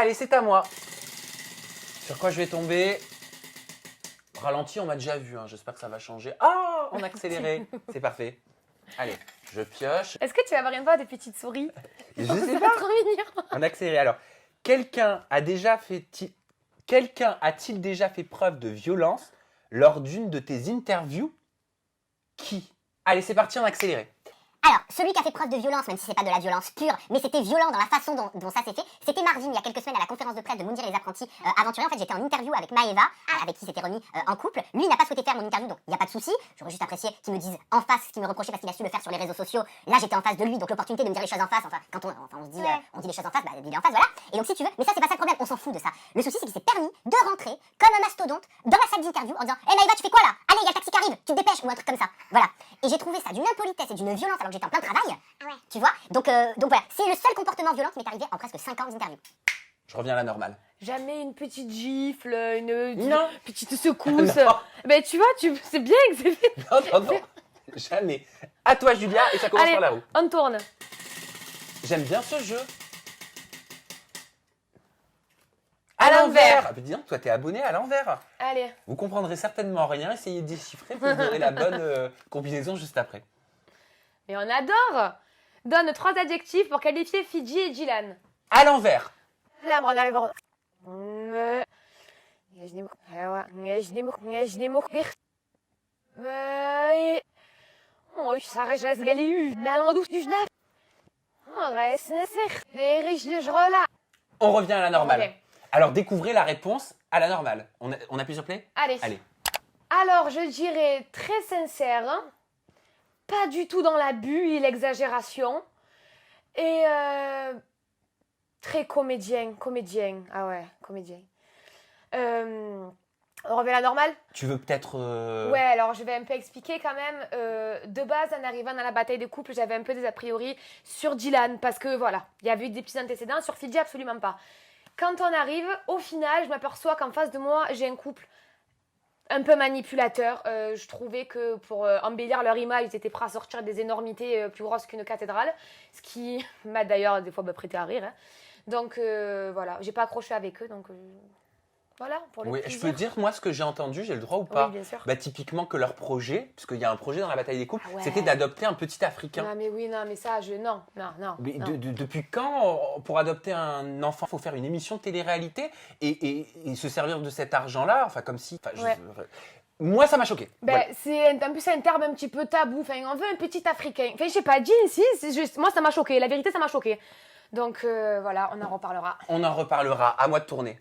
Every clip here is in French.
Allez, c'est à moi. Sur quoi je vais tomber? Ralenti, on m'a déjà vu. Hein. J'espère que ça va changer. Ah, en accéléré. C'est parfait. Allez, je pioche. Est-ce que tu vas avoir une voix de petite souris? Je Ça sais va pas. trop mignon. En accéléré. Alors, quelqu'un a-t-il déjà fait preuve de violence lors d'une de tes interviews? Qui? Allez, c'est parti en accéléré. Alors, celui qui a fait preuve de violence, même si c'est pas de la violence pure, mais c'était violent dans la façon dont ça s'est fait, c'était Marvin, il y a quelques semaines à la conférence de presse de Moundir et les apprentis aventuriers. En fait, j'étais en interview avec Maëva, avec qui s'était remis en couple. Lui, il n'a pas souhaité faire mon interview, donc il n'y a pas de souci. J'aurais juste apprécié qu'il me dise en face ce qu'il me reprochait parce qu'il a su le faire sur les réseaux sociaux. Là, j'étais en face de lui, donc l'opportunité de me dire les choses en face, enfin, quand on se dit, on dit les choses en face, bah, dis-les en face, voilà. Et donc, si tu veux, mais ça, c'est pas ça le problème, on s'en fout de ça. Le souci, c'est qu'il s'est permis de rentrer comme un mastodonte dans la salle d'interview en disant, hé Maëva, tu fais quoi là? Allez, il y a le taxi qui arrive, tu te dépêches, ou un truc comme ça. Voilà. Et j'ai trouvé ça d'une impolitesse et d'une violence alors que j'étais en plein travail. Tu vois, donc voilà, c'est le seul comportement violent qui m'est arrivé en presque 5 ans d'interview. Je reviens à la normale. Jamais une petite gifle, une Non. petite secousse. Non. Ben tu vois, c'est bien que c'est fait. Non. Jamais. À toi, Julia, et ça commence Allez, par la roue. on tourne. J'aime bien ce jeu. À l'envers. Ah, bah dis donc, toi, t'es abonné à l'envers. Allez. Vous comprendrez certainement rien. Essayez de déchiffrer, puis vous aurez la bonne combinaison juste après. Et on adore. Donne 3 adjectifs pour qualifier Fidji et Dylan. À l'envers. On revient à la normale. Ok. Alors, découvrez la réponse à la normale. On appuie sur play? Allez. Allez. Alors, je dirais très sincère, hein, pas du tout dans l'abus et l'exagération, et très comédien. Ah ouais, comédien. On revient à la normale? Tu veux peut-être... Ouais, alors je vais un peu expliquer quand même. De base, en arrivant dans la bataille des couples, j'avais un peu des a priori sur Dylan, parce que voilà, il y avait eu des petits antécédents, sur Fidji absolument pas. Quand on arrive, au final, je m'aperçois qu'en face de moi, j'ai un couple un peu manipulateur. Je trouvais que pour embellir leur image, ils étaient prêts à sortir des énormités plus grosses qu'une cathédrale, ce qui m'a d'ailleurs des fois prêté à rire. Hein. Donc voilà, j'ai pas accroché avec eux, donc voilà pour le Oui, plaisir. je peux dire, moi, ce que j'ai entendu, j'ai le droit ou pas? Oui, bien sûr. Bah, typiquement que leur projet, puisqu'il y a un projet dans la bataille des couples, Ah ouais. c'était d'adopter un petit Africain. Non mais oui, non mais ça, non. Mais non. depuis quand, pour adopter un enfant, il faut faire une émission de télé-réalité et se servir de cet argent-là, enfin comme si... Enfin, Ouais. Moi, ça m'a choqué. Ben, Voilà. c'est en plus un terme un petit peu tabou. Enfin, on veut un petit Africain. Enfin, je sais pas, Jean, si, c'est juste, moi ça m'a choqué. La vérité, ça m'a choqué. Donc voilà, on en reparlera. On en reparlera, à moi de tourner.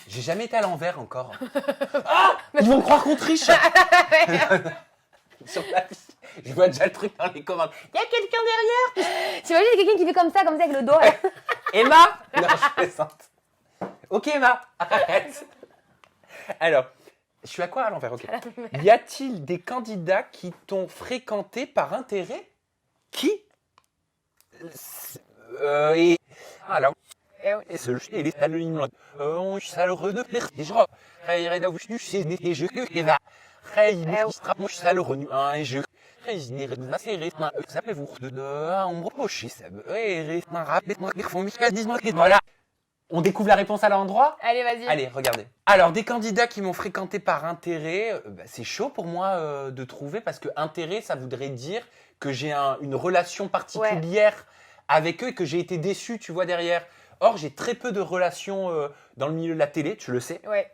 J'ai jamais été à l'envers encore. Ah, ils vont croire qu'on triche. Sur la vie. Je vois déjà le truc dans les commandes. Il y a quelqu'un derrière. T'imagines quelqu'un qui fait comme ça avec le doigt. Là. Emma. Non, je plaisante. Ok, Emma, arrête. Alors, je suis à quoi à l'envers? Ok. Y a-t-il des candidats qui t'ont fréquenté par intérêt? Qui? Et... Alors... Et ce jeu, il est anonyme. On s'alleure de plaire. Et je crois. Et là où je suis, c'est des jeux qui va. Et il se rapproche, ça le renu. Un jeu. Et il n'est pas serré. Ça peut vous redonner. On me reproche. Ça me. Et rappelez-moi qu'ils font mécanisme. Voilà. On découvre la réponse à l'endroit? Allez, vas-y. Allez, regardez. Alors, des candidats qui m'ont fréquenté par intérêt, c'est chaud pour moi de trouver parce que intérêt, ça voudrait dire que j'ai une relation particulière avec eux et que j'ai été déçu, tu vois, derrière. Or, j'ai très peu de relations dans le milieu de la télé, tu le sais. Ouais.